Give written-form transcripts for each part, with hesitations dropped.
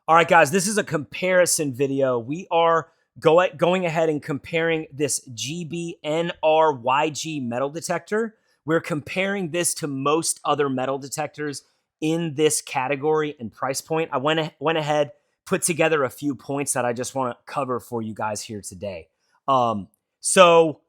All right, guys, this is a comparison video. We are going ahead and comparing this Gbnryg metal detector. We're comparing this to most other metal detectors in this category and price point. I went ahead, put together a few points that I just want to cover for you guys here today. So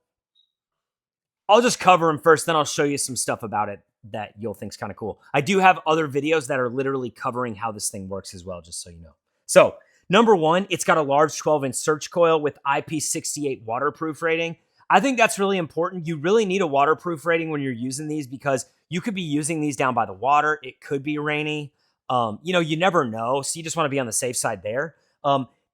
I'll just cover them first, then I'll show you some stuff about it that you'll think is kind of cool. I do have other videos that are literally covering how this thing works as well, just so you know. So, number one, it's got a large 12-inch search coil with IP68 waterproof rating. I think that's really important. You really need a waterproof rating when you're using these because you could be using these down by the water. It could be rainy. You never know, so you just want to be on the safe side there.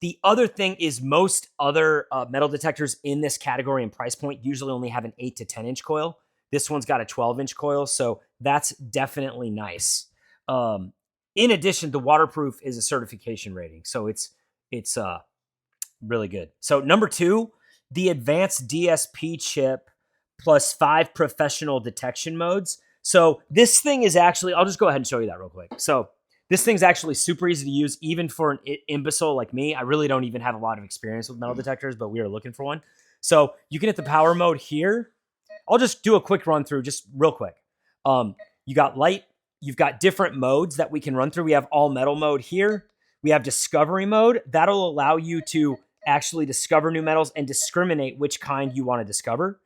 The other thing is most other metal detectors in this category and price point usually only have an 8 to 10-inch coil. This one's got a 12-inch coil, so that's definitely nice. In addition, the waterproof is a certification rating, so it's really good. So number two, the advanced DSP chip plus 5 professional detection modes. So this thing is actually, I'll just go ahead and show you that real quick. So this thing's actually super easy to use, even for an imbecile like me. I really don't even have a lot of experience with metal detectors, but we are looking for one. So you can hit the power mode here. I'll just do a quick run through, just real quick. You got light. You've got different modes that we can run through. We have all metal mode here. We have discovery mode. That'll allow you to actually discover new metals and discriminate which kind you want to discover.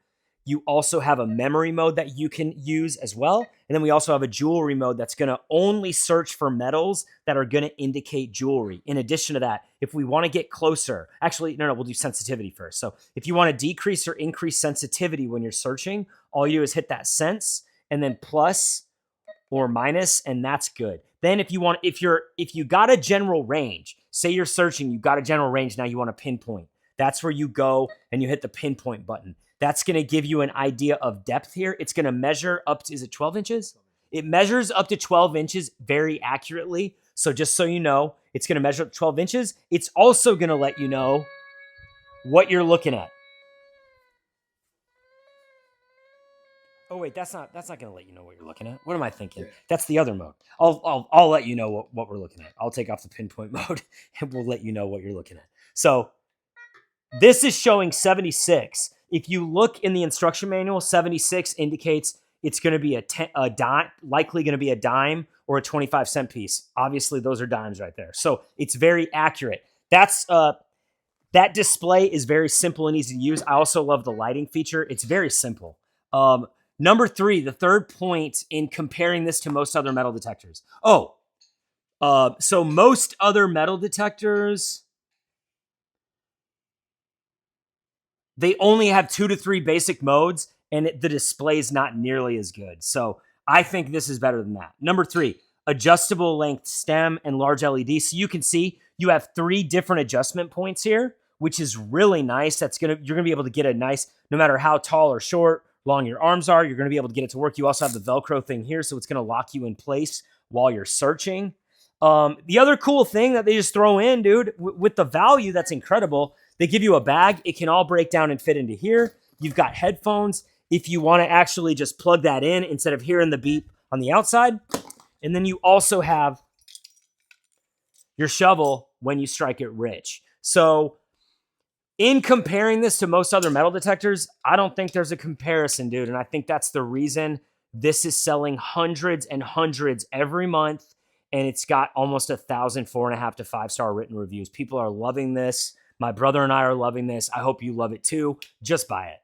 You also have a memory mode that you can use as well. And then we also have a jewelry mode that's going to only search for metals that are going to indicate jewelry. In addition to that, if we want to get closer, actually, no, we'll do sensitivity first. So if you want to decrease or increase sensitivity when you're searching, all you do is hit that sense and then plus or minus, and that's good. Then if you got a general range, say you're searching, you got a general range, now you want to pinpoint. That's where you go and you hit the pinpoint button. That's going to give you an idea of depth here. It's going to measure up to, is it 12 inches? It measures up to 12 inches very accurately. So just so you know, it's going to measure up to 12 inches. It's also going to let you know what you're looking at. Oh wait, that's not going to let you know what you're looking at. What am I thinking? Yeah. That's the other mode. I'll let you know what we're looking at. I'll take off the pinpoint mode and we'll let you know what you're looking at. So this is showing 76. If you look in the instruction manual, 76 indicates it's going to be a dime, likely going to be a dime or a 25-cent piece. Obviously, those are dimes right there. So it's very accurate. That display is very simple and easy to use. I also love the lighting feature. It's very simple. Number three, the third point in comparing this to most other metal detectors. So most other metal detectors, they only have 2 to 3 basic modes, and the display is not nearly as good. So I think this is better than that. Number three, adjustable length stem and large LED. So you can see you have 3 different adjustment points here, which is really nice. You're gonna be able to get a nice, no matter how tall or short, long your arms are, you're gonna be able to get it to work. You also have the Velcro thing here, so it's gonna lock you in place while you're searching. The other cool thing that they just throw in, dude, with the value, that's incredible. They give you a bag. It can all break down and fit into here. You've got headphones if you want to actually just plug that in instead of hearing the beep on the outside. And then you also have your shovel when you strike it rich. So in comparing this to most other metal detectors, I don't think there's a comparison, dude. And I think that's the reason this is selling hundreds and hundreds every month. And it's got almost 1,000 4.5 to 5-star written reviews. People are loving this. My brother and I are loving this. I hope you love it too. Just buy it.